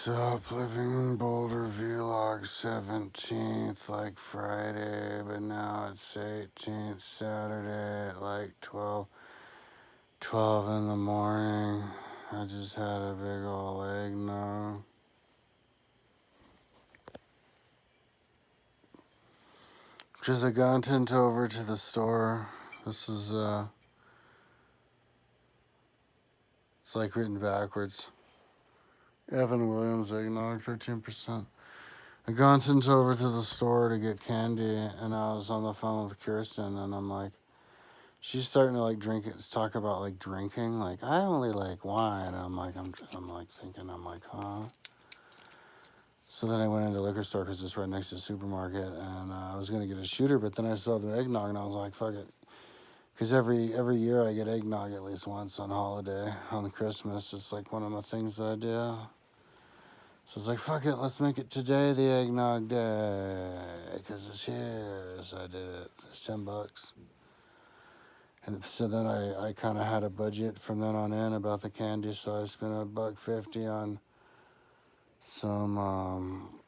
Stop living in Boulder vlog 17th, like Friday, but now it's 18th, Saturday at like 12 in the morning. I just had a big ol' eggnog. Just I got over to the store. This is, it's like written backwards. Evan Williams eggnog, 13%. I got over to the store to get candy, and I was on the phone with Kirsten, and I'm like, she's starting to like drink it, talk about like drinking. Like, I only like wine. And I'm like, huh? So then I went into the liquor store because it's right next to the supermarket, and I was gonna get a shooter, but then I saw the eggnog, and I was like, fuck it. Because every year I get eggnog at least once on holiday, on Christmas. It's like one of my things that I do. So it's like, fuck it, let's make it today the eggnog day, because it's here. So I did it. It's $10. And so then I kind of had a budget from then on in about the candy, so I spent $1.50 on some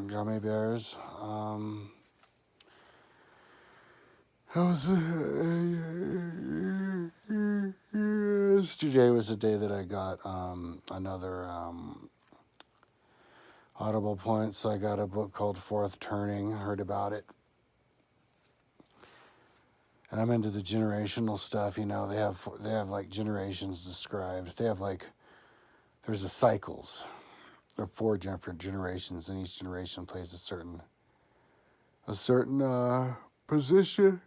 gummy bears. Yesterday was the day that I got another Audible point, so I got a book called Fourth Turning. Heard about it. And I'm into the generational stuff, you know. They have like generations described. They have like, there's the cycles. There are 4 different generations, and each generation plays a certain position.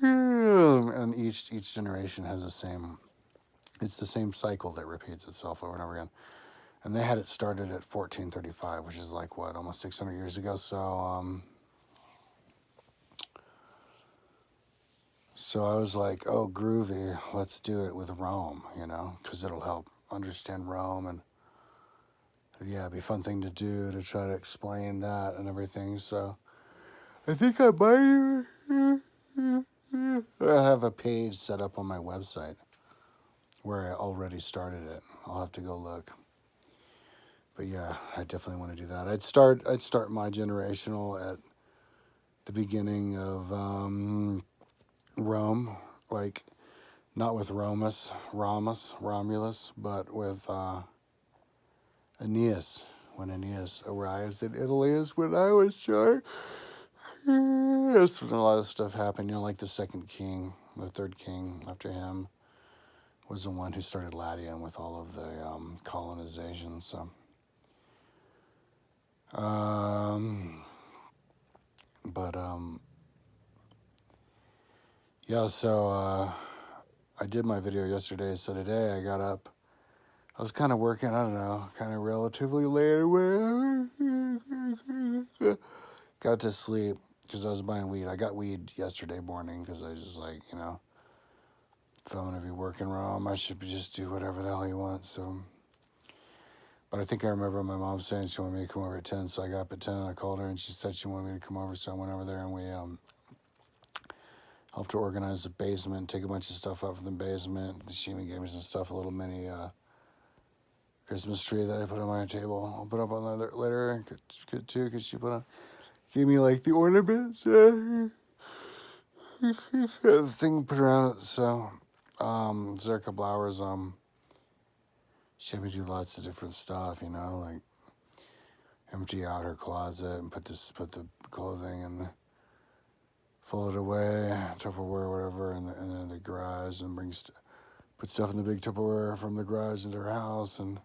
And each generation has it's the same cycle that repeats itself over and over again. And they had it started at 1435, which is like what, almost 600 years ago. So I was like, oh, groovy, let's do it with Rome, you know, because it'll help understand Rome, and yeah, it'd be a fun thing to do to try to explain that and everything. So I think I might I have a page set up on my website where I already started it. I'll have to go look. But yeah, I definitely want to do that. I'd start my generational at the beginning of Rome, like not with Romulus, but with Aeneas. When Aeneas arrives in Italy is when I was short. That's when a lot of stuff happened. You know, like the second king, the third king after him was the one who started Latium with all of the colonization. So, yeah. So I did my video yesterday. So today I got up. I was kind of working. I don't know, kind of relatively late. Got to sleep because I was buying weed. I got weed yesterday morning because I was just like, you know, if I'm gonna be working Rome, I should just do whatever the hell you want. So, but I think I remember my mom saying she wanted me to come over at 10, so I got up at 10 and I called her and she said she wanted me to come over, so I went over there and we helped her organize the basement, take a bunch of stuff out from the basement. She even gave me some stuff, a little mini Christmas tree that I put on my table. I'll put up on that later, good too, because she gave me like the ornaments, the thing put around it. So, there's a couple hours. She had me do lots of different stuff, you know, like empty out her closet and put the clothing and fold it away, Tupperware, whatever, and then the garage, and put stuff in the big Tupperware from the garage into her house, and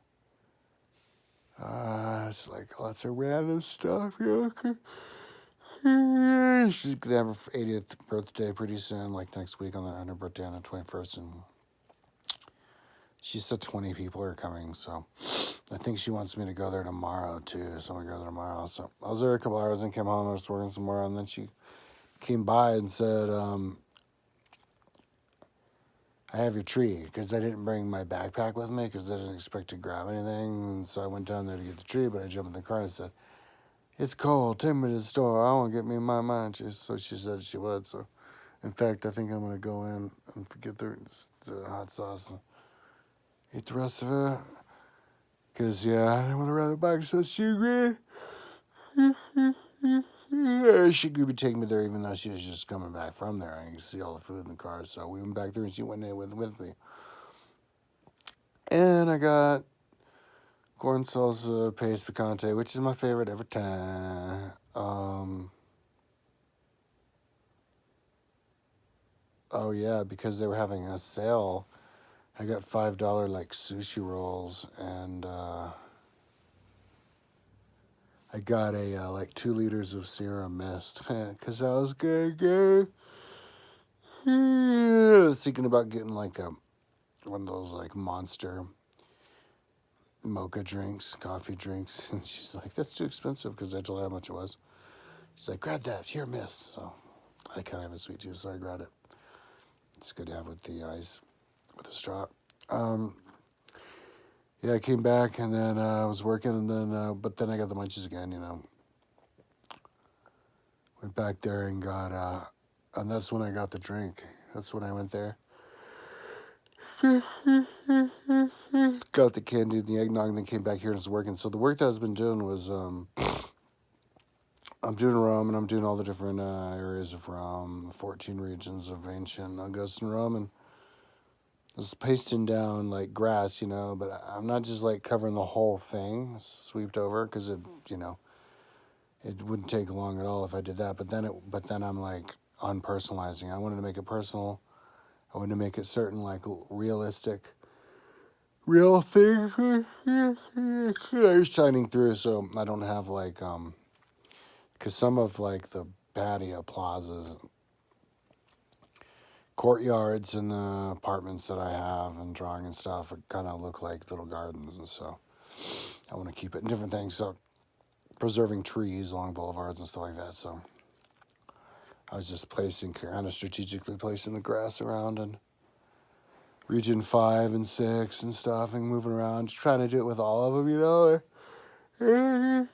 it's like lots of random stuff, you know. She's gonna have her 80th birthday pretty soon, like next week on her birthday on the 21st, and she said 20 people are coming, so I think she wants me to go there tomorrow too. So I'm gonna go there tomorrow. So I was there a couple hours and came home. I was working some more, and then she came by and said, I have your tree, because I didn't bring my backpack with me because I didn't expect to grab anything. And so I went down there to get the tree, but I jumped in the car and said, it's cold, take me to the store. I want to get me my munchies. So she said she would. So in fact, I think I'm going to go in and get the hot sauce. Eat the rest of it. Because, yeah, I didn't want to ride the bike so sugary. She could be taking me there even though she was just coming back from there. I could see all the food in the car. So we went back there and she went in with me. And I got corn salsa paste picante, which is my favorite every time. Oh, yeah, because they were having a sale. I got $5 like sushi rolls, and I got a like 2 liters of Serum Mist because I was good. I was thinking about getting like one of those like monster mocha drinks, coffee drinks, and she's like, "That's too expensive," because I told her how much it was. She's like, "Grab that, here, Mist." So I kind of have a sweet tooth, so I grabbed it. It's good to have with the ice, with the straw. Yeah, I came back and then I was working and then, but then I got the munchies again, Went back there and got, and that's when I got the drink. That's when I went there. Got the candy, the eggnog, and then came back here and was working. So the work that I've been doing was, I'm doing Rome and I'm doing all the different areas of Rome, 14 regions of ancient Augustan Rome, and just pasting down like grass, but I'm not just like covering the whole thing, sweeped over, because it wouldn't take long at all if I did that. But then I'm like unpersonalizing. I wanted to make it personal. I wanted to make it certain like realistic, real thing. It's shining through, so I don't have like because some of like the patio plazas, courtyards and the apartments that I have and drawing and stuff kind of look like little gardens, and so I want to keep it in different things. So preserving trees along boulevards and stuff like that. So I was just kind of strategically placing the grass around and region 5 and 6 and stuff and moving around, just trying to do it with all of them, I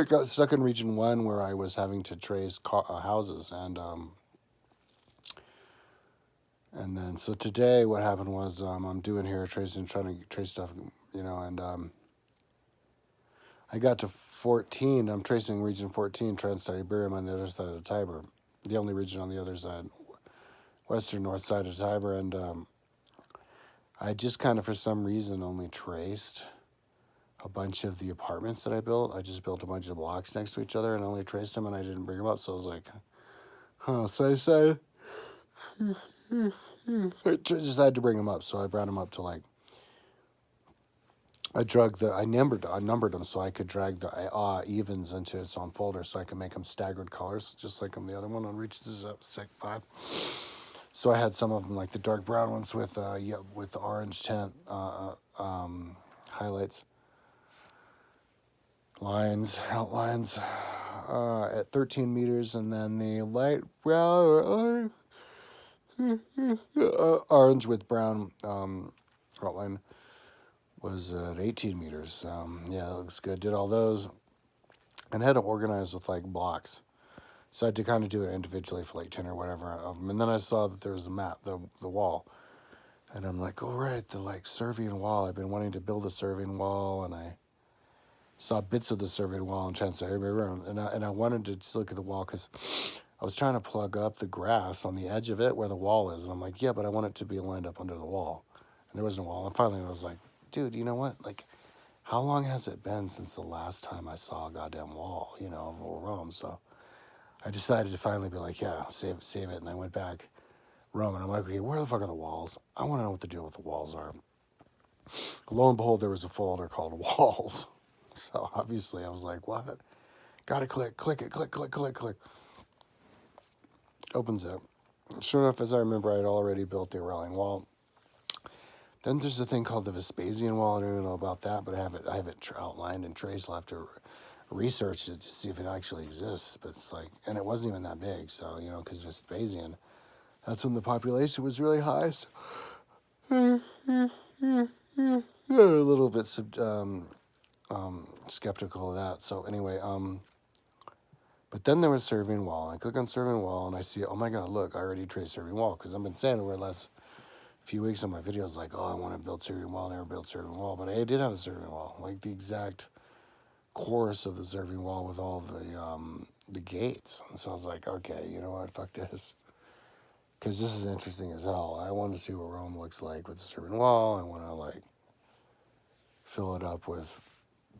got stuck in region 1 where I was having to trace houses and then, so today what happened was I'm doing here trying to trace stuff, and I got to 14. I'm tracing region 14, Trans-Tiberium on the other side of the Tiber, the only region on the other side, western north side of Tiber, and I just kind of, for some reason, only traced a bunch of the apartments that I built. I just built a bunch of blocks next to each other and only traced them, and I didn't bring them up, so I was like, so I decided I just had to bring them up, so I brought them up to like, I numbered them so I could drag the evens into its own folder so I could make them staggered colors, just like the other one on Reaches up Sec 5. So I had some of them like the dark brown ones with the orange tint highlights, outlines at 13 meters, and then the light brown or orange with brown outline was at 18 meters. Yeah, that looks good. Did all those and had to organize with like blocks. So I had to kind of do it individually for like 10 or whatever of them. And then I saw that there was a map, the wall. And I'm like, oh, right, the like Servian wall. I've been wanting to build a Servian wall, and I saw bits of the Servian wall in Trans-Siberian, and I wanted to just look at the wall because I was trying to plug up the grass on the edge of it where the wall is. And I'm like, yeah, but I want it to be lined up under the wall. And there was no wall. And finally I was like, dude, you know what? Like, how long has it been since the last time I saw a goddamn wall, of Rome? So I decided to finally be like, yeah, save it. And I went back Rome, and I'm like, okay, where the fuck are the walls? I want to know what the deal with the walls are. Lo and behold, there was a folder called walls. So obviously I was like, what? Gotta click it. Opens up. Sure enough, as I remember, I'd already built the Aurelian wall. Then there's a thing called the Vespasian wall. I don't even know about that, but I have it outlined and traced. I'll have to research it to see if it actually exists. But it's like, and it wasn't even that big, so, because Vespasian, that's when the population was really high. So, a little bit skeptical of that. So anyway, but then there was Servian wall. And I click on Servian wall, and I see, oh my God, look, I already traced Servian wall, because I've been saying over the last few weeks on my videos like, oh, I want to build serving wall, never built serving wall, but I did have a serving wall, like the exact course of the serving wall with all the gates. And so I was like, okay, you know what, fuck this, because this is interesting as hell. I want to see what Rome looks like with the serving wall. I want to like fill it up with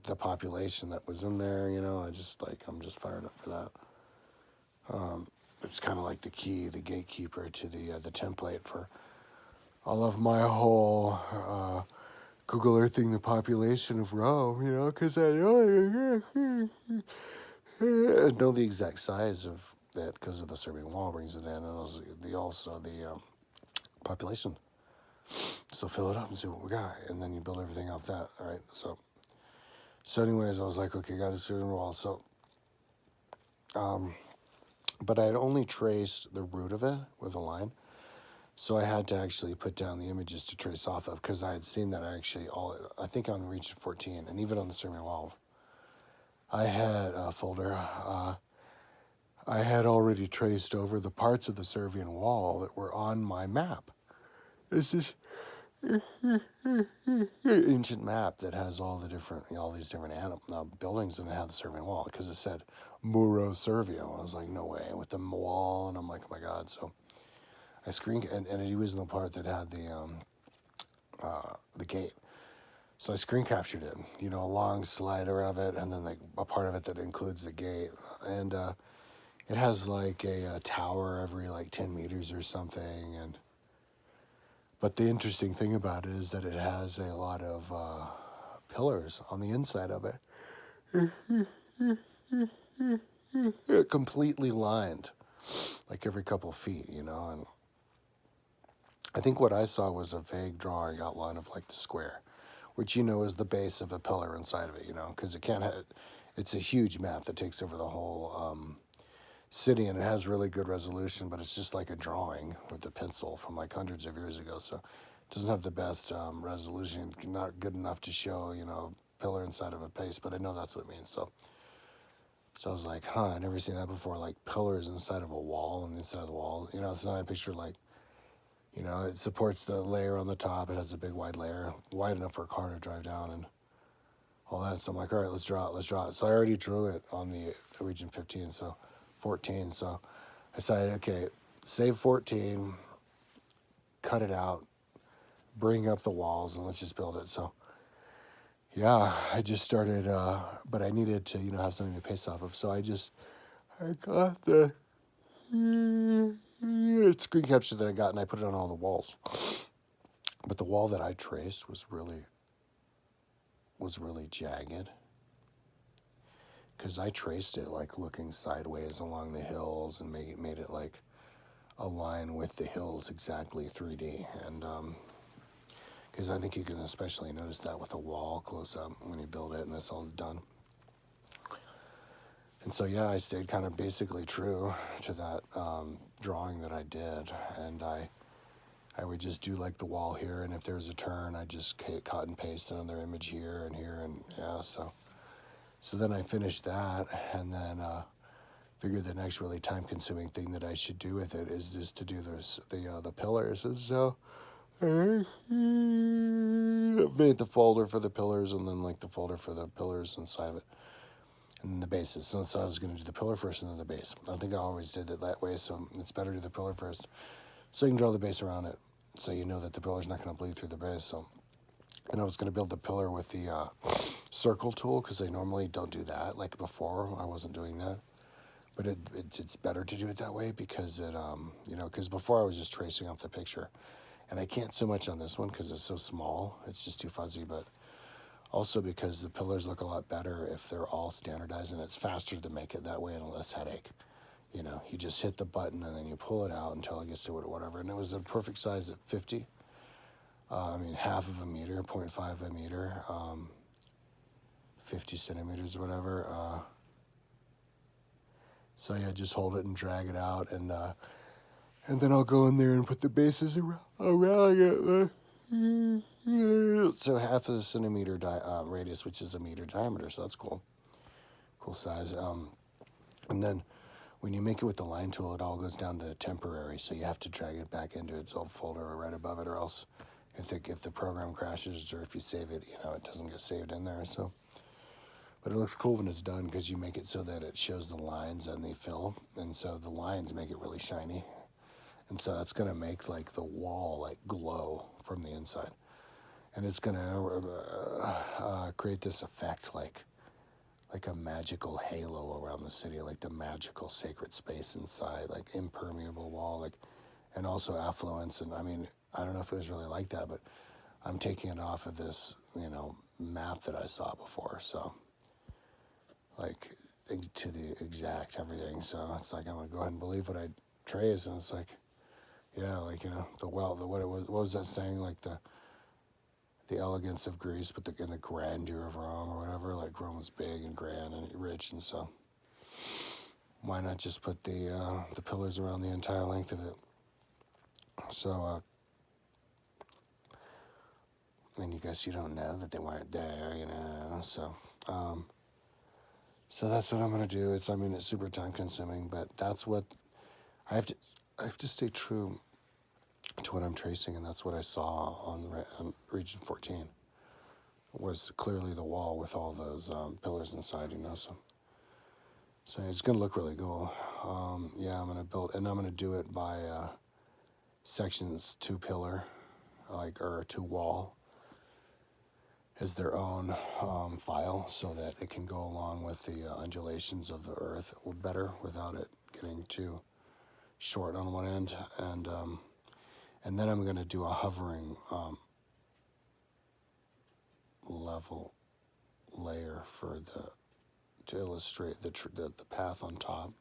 the population that was in there. You know, I'm just fired up for that. It's kind of like the key, the gatekeeper to the template for all of my whole Google Earthing the population of Rome, you know, because I know the exact size of it because of the serving wall brings it in, and also the population. So fill it up and see what we got, and then you build everything off that, all right? So anyways, I was like, okay, got a serving wall. So, but I had only traced the root of it with a line. So I had to actually put down the images to trace off of, because I had seen that I think on Region 14, and even on the serving wall, I had a folder. I had already traced over the parts of the Servian wall that were on my map. It's this ancient map that has all these different buildings, and it had the Servian wall because it said Muro Servio. I was like, no way, with the wall, and I'm like, oh my god. So I and it was in the part that had the gate. So I screen captured it, you know, a long slider of it, and then like a part of it that includes the gate. And it has like a tower every like 10 meters or something. But the interesting thing about it is that it has a lot of pillars on the inside of it. Completely lined, like every couple feet, you know. And I think what I saw was a vague drawing outline of like the square, which, you know, is the base of a pillar inside of it, you know, because it's a huge map that takes over the whole city, and it has really good resolution, but it's just like a drawing with a pencil from like hundreds of years ago. So it doesn't have the best resolution, not good enough to show, you know, pillar inside of a base, but I know that's what it means. So I was like, huh, I never seen that before, like pillars inside of a wall, and the inside of the wall, you know, it's not a picture like, you know, it supports the layer on the top. It has a big wide layer, wide enough for a car to drive down and all that. So I'm like, all right, let's draw it. So I already drew it on the Region 15, so 14. So I decided, okay, save 14, cut it out, bring up the walls, and let's just build it. So yeah, I just started, but I needed to, you know, have something to paste off of. So I got the screen capture that I got, and I put it on all the walls. But the wall that I traced was really jagged, because I traced it like looking sideways along the hills and made it like align with the hills exactly 3D. And because I think you can especially notice that with a wall close up when you build it and it's all done. And so yeah, I stayed kind of basically true to that drawing that I did, and I would just do like the wall here, and if there's a turn, I just cut and paste another image here, and yeah. So then I finished that, and then figured the next really time-consuming thing that I should do with it is just to do the pillars. And so I made the folder for the pillars, and then like the folder for the pillars inside of it, and then the bases. So I was going to do the pillar first and then the base. I don't think I always did it that way, so it's better to do the pillar first, so you can draw the base around it, so you know that the pillar's not going to bleed through the base. So, and I was going to build the pillar with the circle tool, because I normally don't do that. Like before, I wasn't doing that. But it's better to do it that way, because it, you know, because before I was just tracing off the picture. And I can't so much on this one because it's so small. It's just too fuzzy. But also because the pillars look a lot better if they're all standardized, and it's faster to make it that way and less headache. You know, you just hit the button and then you pull it out until it gets to whatever. And it was a perfect size at 50. I mean, half of a meter, 0.5 of a meter, 50 centimeters or whatever. So yeah, just hold it and drag it out, and then I'll go in there and put the bases around it. So half of a centimeter radius, which is a meter diameter. So that's cool size. And then when you make it with the line tool, it all goes down to temporary, so you have to drag it back into its old folder or right above it, or else if the program crashes or if you save it, it doesn't get saved in there. So, but it looks cool when it's done because you make it so that it shows the lines and they fill, and so the lines make it really shiny, and so that's gonna make like the wall like glow from the inside, and it's gonna create this effect like a magical halo around the city, like the magical sacred space inside, like impermeable wall, like, and also affluence. And I mean, I don't know if it was really like that, but I'm taking it off of this, map that I saw before. So, like, to the exact everything. So it's like I'm gonna go ahead and believe what I trace, and it's like, yeah, like what was that saying? Like the elegance of Greece, but and the grandeur of Rome, or whatever. Like Rome was big and grand and rich, and so why not just put the pillars around the entire length of it? So, and you guess you don't know that they weren't there, So, so that's what I'm gonna do. It's super time consuming, but that's what I have to. I have to stay true to what I'm tracing, and that's what I saw on Region 14. Was clearly the wall with all those pillars inside, So it's gonna look really cool. Yeah, I'm gonna build, and I'm gonna do it by sections, 2 pillar, or 2 wall, as their own file, so that it can go along with the undulations of the earth better without it getting too short on one end, and then I'm gonna do a hovering level layer to illustrate the path on top.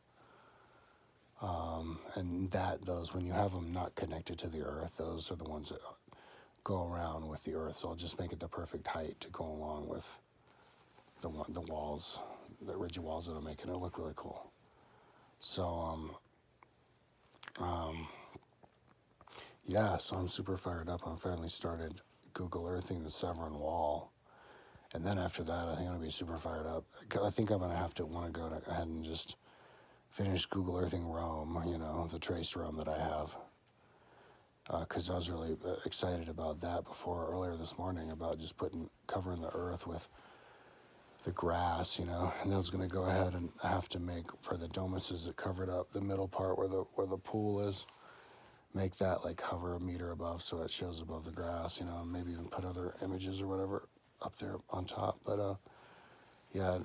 And those, when you have them not connected to the earth, those are the ones that go around with the earth. So I'll just make it the perfect height to go along with the walls, the rigid walls that I'm making. It'll look really cool. So yeah, so I'm super fired up. I'm finally started Google Earthing the Severan wall, and then after that, I think I'm gonna be super fired up. I think I'm gonna want to go ahead and just finish Google Earthing Rome, the traced Rome that I have. Because I was really excited about that earlier this morning, about just covering the earth with the grass, and then I was going to go ahead and have to make, for the domuses that covered up the middle part where the pool is, make that like hover a meter above so it shows above the grass, and maybe even put other images or whatever up there on top. But yeah,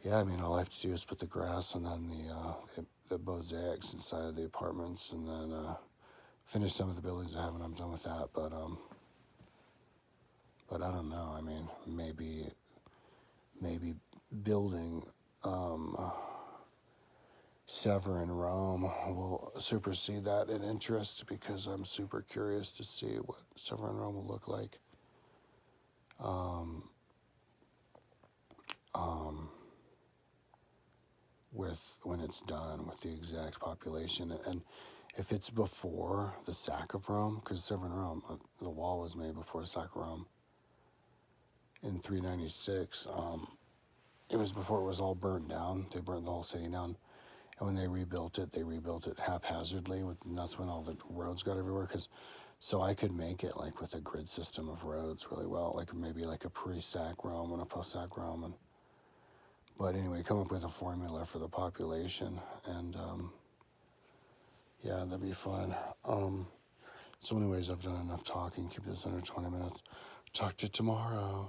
yeah, all I have to do is put the grass and then the mosaics inside of the apartments, and then finish some of the buildings I have, and I'm done with that. But I don't know. Maybe building Severan Rome will supersede that in interest, because I'm super curious to see what Severan Rome will look like. When it's done, with the exact population, and if it's before the sack of Rome, because Severan Rome, the wall was made before the sack of Rome in 396. It was before it was all burned down. They burned the whole city down, and when they rebuilt it haphazardly. And that's when all the roads got everywhere. So I could make it like with a grid system of roads really well, like maybe like a pre-sack Rome and a post-sack Rome, but anyway, come up with a formula for the population, and yeah, that'd be fun. So anyways, I've done enough talking. Keep this under 20 minutes. Talk to you tomorrow.